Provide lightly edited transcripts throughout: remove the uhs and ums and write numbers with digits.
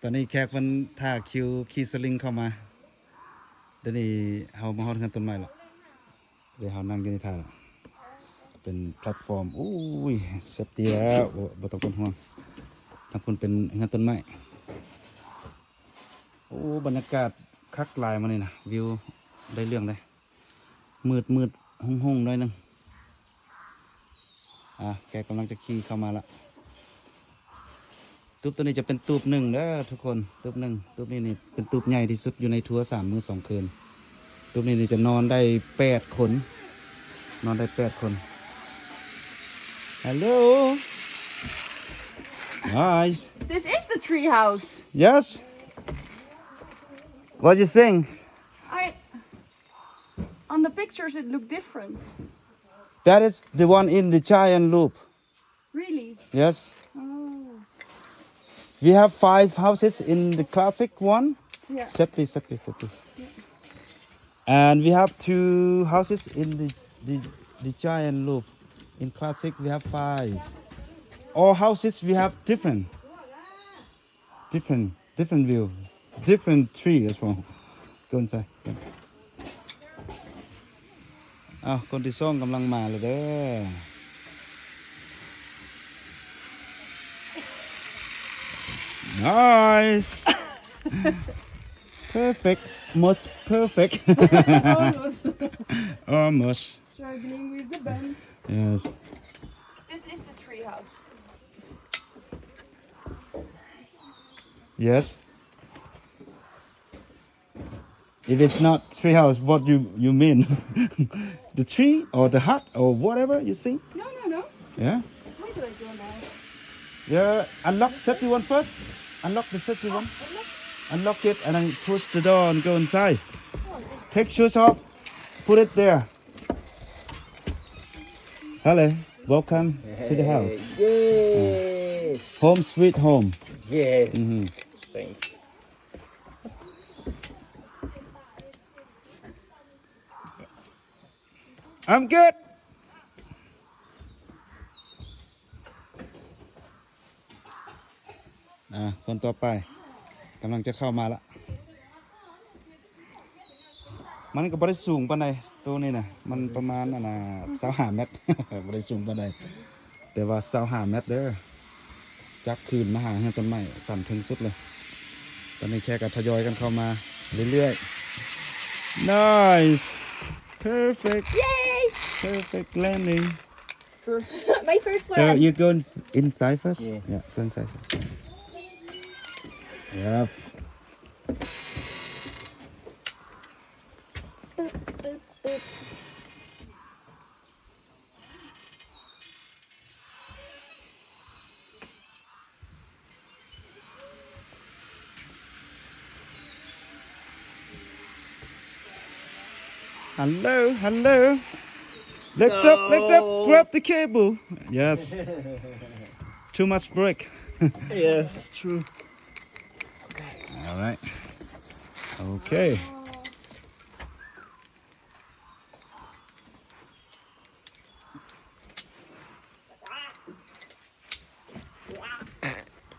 ตอนนี้แขกมันท่าคิวขี่สลิงเข้ามาตอนนี้เฮามาฮอดกันต้นไม้แล้วเดี๋ยวเฮานั่งอยู่ในท่าเป็นแพลตฟอร์มอุ้ยเซฟตี้แล้วบ่ต้องเป็นห่วงทางคุณเป็นงานต้นไม้โอ้บรรยากาศคักหลายมานี่นะวิวได้เรื่องเลยมืดห้องๆหน่อยนึงแกกำลังจะขี่เข้ามาละตูบตัวนี้จะเป็นตูบหนึ่งเด้อทุกคนตูบหนึ่งตูบนี้นี่เป็นตูบใหญ่ที่สุดอยู่ในทัวร์3 มื้อ 2 คืนตูบนี้นี่จะนอนได้8 คนนอนได้8 คน Hello Nice This is the tree house. Yes What you think On the pictures it looked different. That is the one in the giant loop Really? Yes Oh. We have 5 houses in the classic one Yeah. Safety And we have 2 houses in the giant loop In classic we have 5 All houses we have different view Different tree as well Go inside คนที่2กำลังมาเลยเด้อNice Perfect Most perfect Almost Struggling with the bend. Yes This is the tree house. Yes If it's not tree house what you mean The tree or the hut or whatever you see No. Yeah Where do I go now? Yeah Unlock safety one first Unlock the safety one Unlock it and then push the door and go inside Take shoes off Put it there Hello Welcome to the house Yay! Home sweet home Yes. Thanks. I'm good คนต่อไปกำลังจะเข้ามาละมันก็บ่ได้สูงปานใดตัวนี้น่ะมันประมาณ25 เมตร บ่ได้สูงปานใดแต่ว่า25 เมตรเด้อจักคืนมาหาให้ต้นไม้สั่นถึงสุดเลยตอนนี้แค่ก็ทยอยกันเข้ามาเรื่อยๆ Nice Perfect Yay! Perfect landing My first So one. you go inside first? Yeah. Go inside first. Yep. Hello. Let's up, grab the cable. Yes. Too much brake. Yes, true. All right. Okay.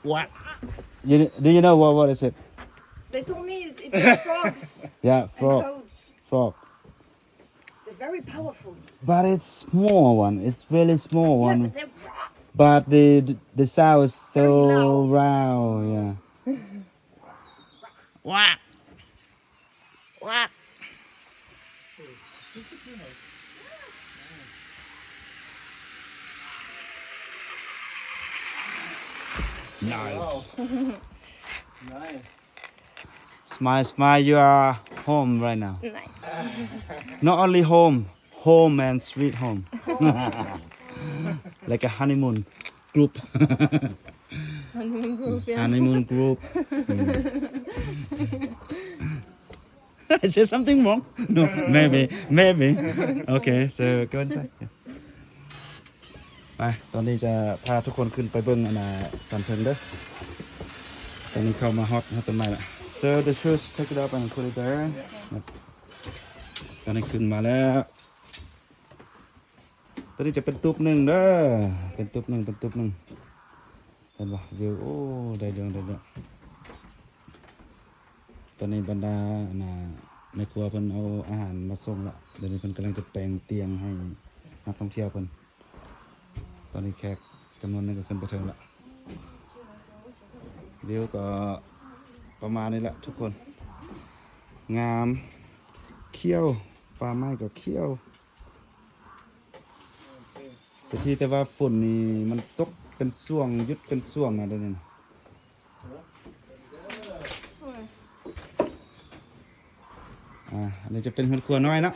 What? Do you know what is it? They told me it's frogs Yeah, and frog. toads. They're very powerful. But it's small one. It's really small Yeah, one. but they're But the sound is so loud. Yeah. What? Nice. Nice. Smile. You are home right now. nice. Not only home and sweet home. Like a honeymoon group. Honeymoon group, yeah. Honeymoon group. I said something wrong? No, maybe. Okay, so go inside. ไปตอนนี้จะพาทุกคนขึ้นไปเบิ่งสันเทิงเด้อตอนนี้เข้ามาฮอตต้นไม้ละ So the shoes take it up and put it there ตอนนี้ขึ้นมาแล้วตอนนี้จะเป็นตุ๊บหนึ่งเด้อเป็นตุ๊บหนึ่งเห็นป่ะวิวโอ้ได้เรื่อง ตอนนี้บรรดาในครัวเพิ่นเอาอาหารมาส่งละเดี๋ยวนี้เพิ่นกำลังจะแปลงเตียงให้นักท่องเที่ยวเพิ่นตอนนี้แขกจำนวนหนึงก็ขึ้นไปเทิงละเดี๋ยวก็ประมาณนี้แหละทุกคนงามเขี้ยวปลาไม้ก็เขี้ยวสถทีแต่ว่าฝนนี่มันตกเป็นช่วงหยุดเป็นช่วงนะเดี๋ยวนี้นะอันนี้จะเป็นเฮือนครัวน้อยเนาะ